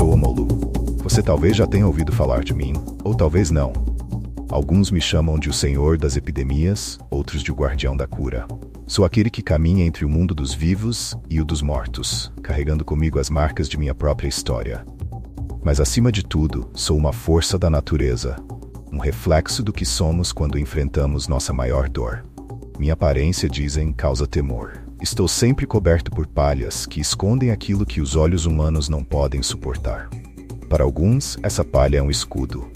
sou Omolu. Você talvez já tenha ouvido falar de mim, ou talvez não. Alguns me chamam de o Senhor das Epidemias, outros de o Guardião da Cura. Sou aquele que caminha entre o mundo dos vivos e o dos mortos, carregando comigo as marcas de minha própria história. Mas acima de tudo, sou uma força da natureza, um reflexo do que somos quando enfrentamos nossa maior dor. Minha aparência, dizem, causa temor. Estou sempre coberto por palhas que escondem aquilo que os olhos humanos não podem suportar. Para alguns, essa palha é um escudo.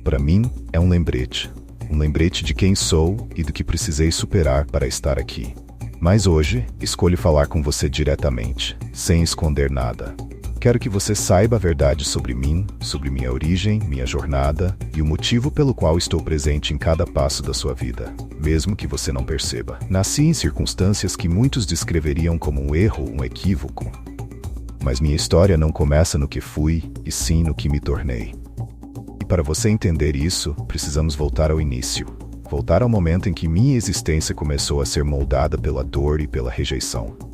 Para mim, é um lembrete de quem sou e do que precisei superar para estar aqui. Mas hoje, escolho falar com você diretamente, sem esconder nada. Quero que você saiba a verdade sobre mim, sobre minha origem, minha jornada e o motivo pelo qual estou presente em cada passo da sua vida, mesmo que você não perceba. Nasci em circunstâncias que muitos descreveriam como um erro, um equívoco. Mas minha história não começa no que fui, e sim no que me tornei. E para você entender isso, precisamos voltar ao início. Voltar ao momento em que minha existência começou a ser moldada pela dor e pela rejeição.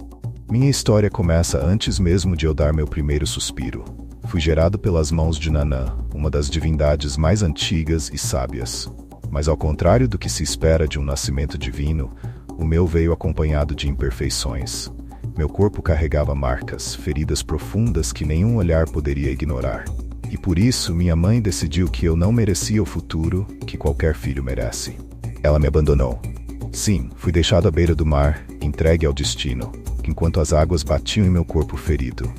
Minha história começa antes mesmo de eu dar meu primeiro suspiro. Fui gerado pelas mãos de Nanã, uma das divindades mais antigas e sábias. Mas ao contrário do que se espera de um nascimento divino, o meu veio acompanhado de imperfeições. Meu corpo carregava marcas, feridas profundas que nenhum olhar poderia ignorar. E por isso, minha mãe decidiu que eu não merecia o futuro que qualquer filho merece. Ela me abandonou. Sim, fui deixado à beira do mar, entregue ao destino, enquanto as águas batiam em meu corpo ferido.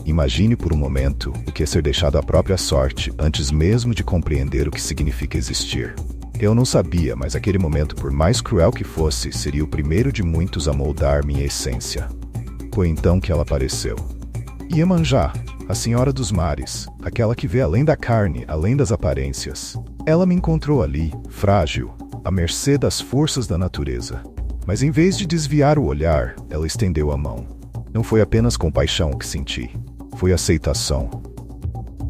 Imagine por um momento o que é ser deixado à própria sorte antes mesmo de compreender o que significa existir. Eu não sabia, mas aquele momento, por mais cruel que fosse, seria o primeiro de muitos a moldar minha essência. Foi então que ela apareceu. Iemanjá, a Senhora dos Mares, aquela que vê além da carne, além das aparências. Ela me encontrou ali, frágil, à mercê das forças da natureza. Mas em vez de desviar o olhar, ela estendeu a mão. Não foi apenas compaixão que senti, foi aceitação.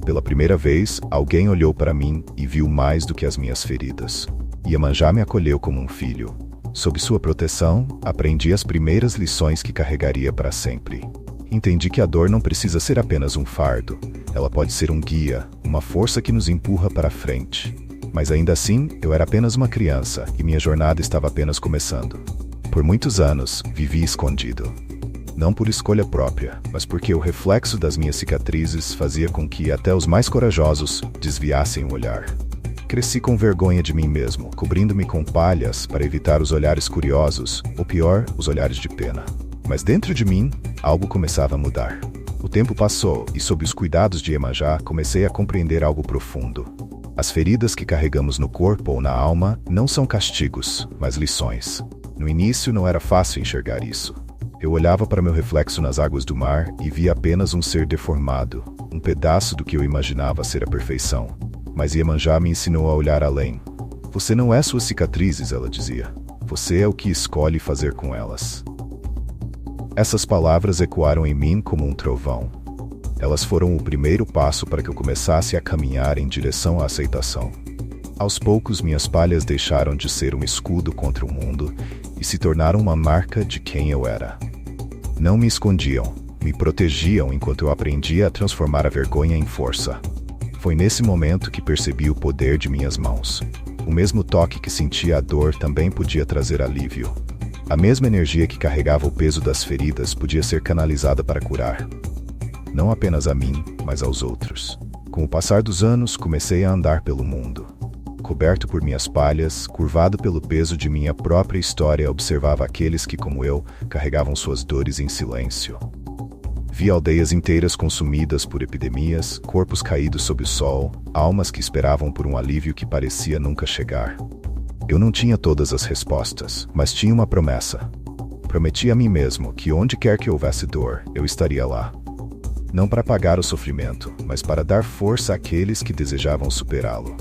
Pela primeira vez, alguém olhou para mim e viu mais do que as minhas feridas. Iemanjá me acolheu como um filho. Sob sua proteção, aprendi as primeiras lições que carregaria para sempre. Entendi que a dor não precisa ser apenas um fardo. Ela pode ser um guia, uma força que nos empurra para frente. Mas ainda assim, eu era apenas uma criança e minha jornada estava apenas começando. Por muitos anos, vivi escondido. Não por escolha própria, mas porque o reflexo das minhas cicatrizes fazia com que até os mais corajosos desviassem o olhar. Cresci com vergonha de mim mesmo, cobrindo-me com palhas para evitar os olhares curiosos, ou pior, os olhares de pena. Mas dentro de mim, algo começava a mudar. O tempo passou e, sob os cuidados de Iemanjá, comecei a compreender algo profundo. As feridas que carregamos no corpo ou na alma não são castigos, mas lições. No início não era fácil enxergar isso. Eu olhava para meu reflexo nas águas do mar e via apenas um ser deformado, um pedaço do que eu imaginava ser a perfeição. Mas Iemanjá me ensinou a olhar além. Você não é suas cicatrizes, ela dizia. Você é o que escolhe fazer com elas. Essas palavras ecoaram em mim como um trovão. Elas foram o primeiro passo para que eu começasse a caminhar em direção à aceitação. Aos poucos, minhas palhas deixaram de ser um escudo contra o mundo e se tornaram uma marca de quem eu era. Não me escondiam, me protegiam enquanto eu aprendia a transformar a vergonha em força. Foi nesse momento que percebi o poder de minhas mãos. O mesmo toque que sentia a dor também podia trazer alívio. A mesma energia que carregava o peso das feridas podia ser canalizada para curar. Não apenas a mim, mas aos outros. Com o passar dos anos, comecei a andar pelo mundo. Coberto por minhas palhas, curvado pelo peso de minha própria história, observava aqueles que, como eu, carregavam suas dores em silêncio. Vi aldeias inteiras consumidas por epidemias, corpos caídos sob o sol, almas que esperavam por um alívio que parecia nunca chegar. Eu não tinha todas as respostas, mas tinha uma promessa. Prometi a mim mesmo que onde quer que houvesse dor, eu estaria lá. Não para apagar o sofrimento, mas para dar força àqueles que desejavam superá-lo.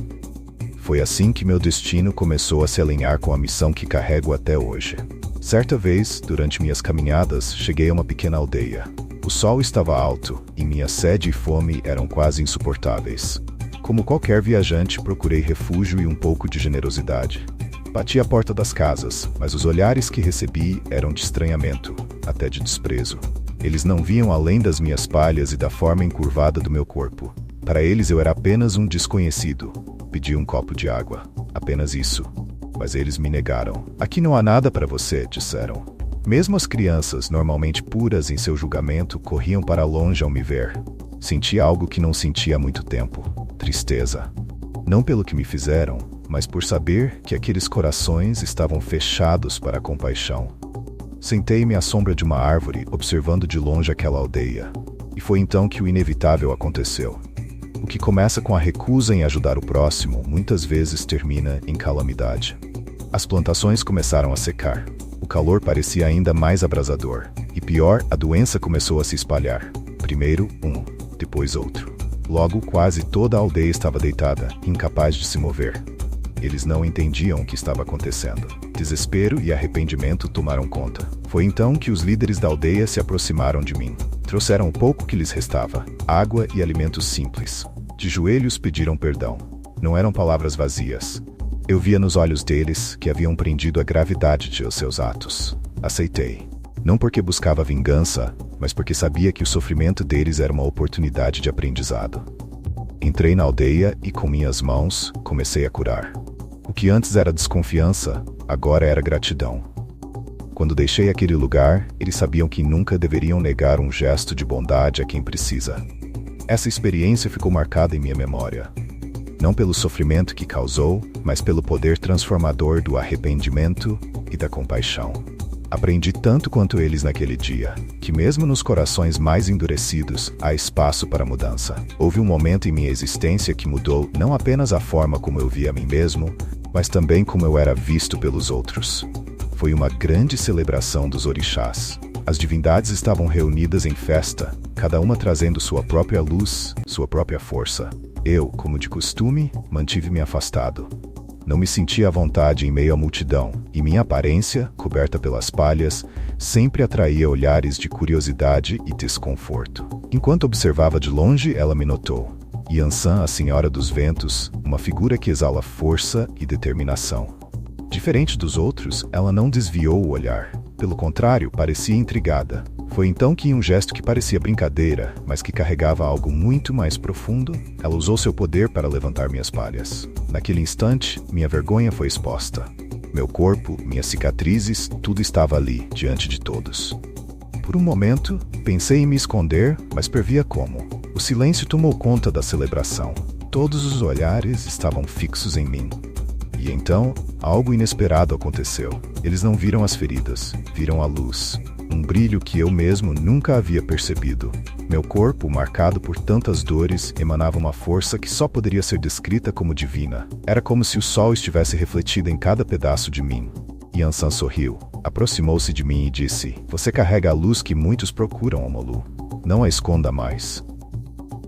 Foi assim que meu destino começou a se alinhar com a missão que carrego até hoje. Certa vez, durante minhas caminhadas, cheguei a uma pequena aldeia. O sol estava alto e minha sede e fome eram quase insuportáveis. Como qualquer viajante, procurei refúgio e um pouco de generosidade. Bati à porta das casas, mas os olhares que recebi eram de estranhamento, até de desprezo. Eles não viam além das minhas palhas e da forma encurvada do meu corpo. Para eles eu era apenas um desconhecido. Pedi um copo de água. Apenas isso. Mas eles me negaram. Aqui não há nada para você, disseram. Mesmo as crianças, normalmente puras em seu julgamento, corriam para longe ao me ver. Senti algo que não sentia há muito tempo. Tristeza. Não pelo que me fizeram, mas por saber que aqueles corações estavam fechados para a compaixão. Sentei-me à sombra de uma árvore, observando de longe aquela aldeia. E foi então que o inevitável aconteceu. O que começa com a recusa em ajudar o próximo, muitas vezes termina em calamidade. As plantações começaram a secar. O calor parecia ainda mais abrasador. E pior, a doença começou a se espalhar. Primeiro um, depois outro. Logo, quase toda a aldeia estava deitada, incapaz de se mover. Eles não entendiam o que estava acontecendo. Desespero e arrependimento tomaram conta. Foi então que os líderes da aldeia se aproximaram de mim. Trouxeram o pouco que lhes restava, água e alimentos simples. De joelhos pediram perdão. Não eram palavras vazias. Eu via nos olhos deles que haviam aprendido a gravidade de seus atos. Aceitei. Não porque buscava vingança, mas porque sabia que o sofrimento deles era uma oportunidade de aprendizado. Entrei na aldeia e, com minhas mãos, comecei a curar. O que antes era desconfiança, agora era gratidão. Quando deixei aquele lugar, eles sabiam que nunca deveriam negar um gesto de bondade a quem precisa. Essa experiência ficou marcada em minha memória. Não pelo sofrimento que causou, mas pelo poder transformador do arrependimento e da compaixão. Aprendi tanto quanto eles naquele dia, que mesmo nos corações mais endurecidos, há espaço para mudança. Houve um momento em minha existência que mudou não apenas a forma como eu via a mim mesmo, mas também como eu era visto pelos outros. Foi uma grande celebração dos orixás. As divindades estavam reunidas em festa, cada uma trazendo sua própria luz, sua própria força. Eu, como de costume, mantive-me afastado. Não me sentia à vontade em meio à multidão, e minha aparência, coberta pelas palhas, sempre atraía olhares de curiosidade e desconforto. Enquanto observava de longe, ela me notou. Yansan, a Senhora dos Ventos, uma figura que exala força e determinação. Diferente dos outros, ela não desviou o olhar. Pelo contrário, parecia intrigada. Foi então que, em um gesto que parecia brincadeira, mas que carregava algo muito mais profundo, ela usou seu poder para levantar minhas palhas. Naquele instante, minha vergonha foi exposta. Meu corpo, minhas cicatrizes, tudo estava ali, diante de todos. Por um momento, pensei em me esconder, mas previa como. O silêncio tomou conta da celebração. Todos os olhares estavam fixos em mim. E então, algo inesperado aconteceu. Eles não viram as feridas, viram a luz. Um brilho que eu mesmo nunca havia percebido. Meu corpo, marcado por tantas dores, emanava uma força que só poderia ser descrita como divina. Era como se o sol estivesse refletido em cada pedaço de mim. Yansan sorriu, aproximou-se de mim e disse: "Você carrega a luz que muitos procuram, Omolu. Não a esconda mais."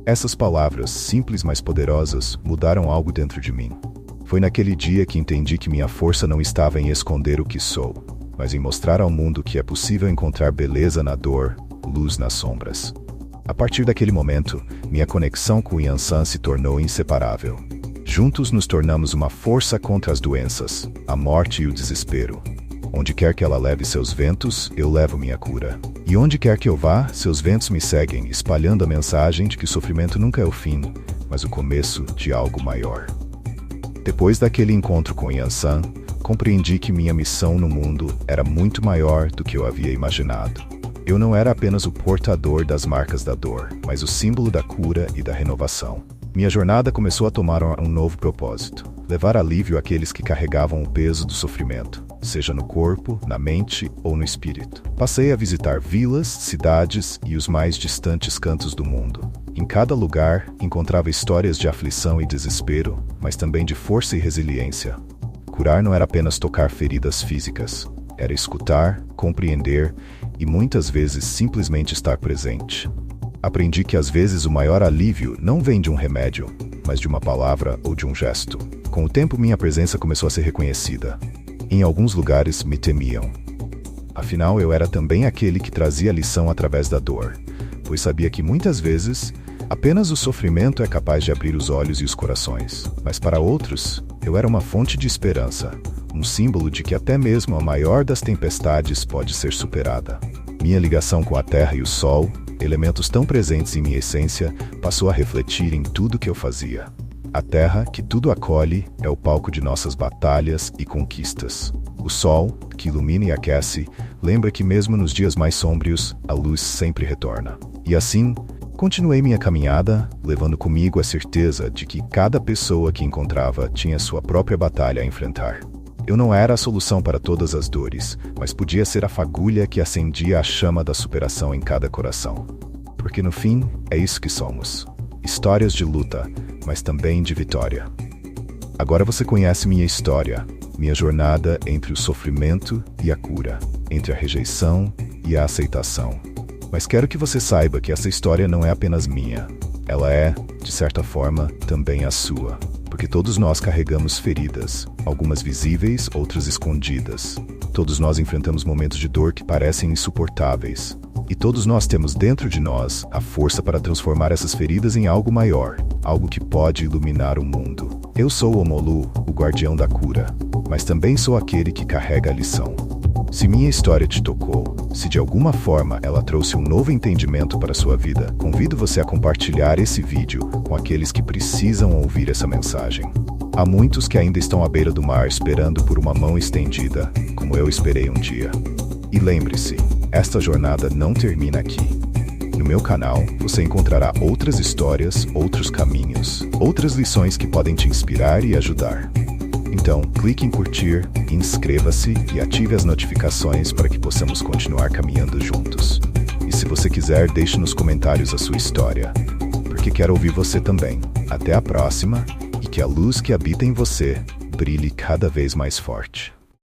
Essas palavras, simples mas poderosas, mudaram algo dentro de mim. Foi naquele dia que entendi que minha força não estava em esconder o que sou, mas em mostrar ao mundo que é possível encontrar beleza na dor, luz nas sombras. A partir daquele momento, minha conexão com Yansan se tornou inseparável. Juntos nos tornamos uma força contra as doenças, a morte e o desespero. Onde quer que ela leve seus ventos, eu levo minha cura. E onde quer que eu vá, seus ventos me seguem, espalhando a mensagem de que o sofrimento nunca é o fim, mas o começo de algo maior. Depois daquele encontro com Yansan, compreendi que minha missão no mundo era muito maior do que eu havia imaginado. Eu não era apenas o portador das marcas da dor, mas o símbolo da cura e da renovação. Minha jornada começou a tomar um novo propósito: levar alívio àqueles que carregavam o peso do sofrimento, seja no corpo, na mente ou no espírito. Passei a visitar vilas, cidades e os mais distantes cantos do mundo. Em cada lugar, encontrava histórias de aflição e desespero, mas também de força e resiliência. Curar não era apenas tocar feridas físicas, era escutar, compreender e muitas vezes simplesmente estar presente. Aprendi que às vezes o maior alívio não vem de um remédio, mas de uma palavra ou de um gesto. Com o tempo, minha presença começou a ser reconhecida. Em alguns lugares me temiam. Afinal, eu era também aquele que trazia a lição através da dor, pois sabia que muitas vezes apenas o sofrimento é capaz de abrir os olhos e os corações. Mas para outros, eu era uma fonte de esperança, um símbolo de que até mesmo a maior das tempestades pode ser superada. Minha ligação com a Terra e o Sol, elementos tão presentes em minha essência, passou a refletir em tudo que eu fazia. A Terra, que tudo acolhe, é o palco de nossas batalhas e conquistas. O Sol, que ilumina e aquece, lembra que mesmo nos dias mais sombrios, a luz sempre retorna. E assim, continuei minha caminhada, levando comigo a certeza de que cada pessoa que encontrava tinha sua própria batalha a enfrentar. Eu não era a solução para todas as dores, mas podia ser a fagulha que acendia a chama da superação em cada coração. Porque no fim, é isso que somos. Histórias de luta, mas também de vitória. Agora você conhece minha história, minha jornada entre o sofrimento e a cura, entre a rejeição e a aceitação. Mas quero que você saiba que essa história não é apenas minha. Ela é, de certa forma, também a sua. Porque todos nós carregamos feridas, algumas visíveis, outras escondidas. Todos nós enfrentamos momentos de dor que parecem insuportáveis. E todos nós temos dentro de nós a força para transformar essas feridas em algo maior, algo que pode iluminar o mundo. Eu sou o Omolu, o guardião da cura, mas também sou aquele que carrega a lição. Se minha história te tocou, se de alguma forma ela trouxe um novo entendimento para a sua vida, convido você a compartilhar esse vídeo com aqueles que precisam ouvir essa mensagem. Há muitos que ainda estão à beira do mar esperando por uma mão estendida, como eu esperei um dia. E lembre-se, esta jornada não termina aqui. No meu canal, você encontrará outras histórias, outros caminhos, outras lições que podem te inspirar e ajudar. Então, clique em curtir, inscreva-se e ative as notificações para que possamos continuar caminhando juntos. E se você quiser, deixe nos comentários a sua história, porque quero ouvir você também. Até a próxima, e que a luz que habita em você brilhe cada vez mais forte.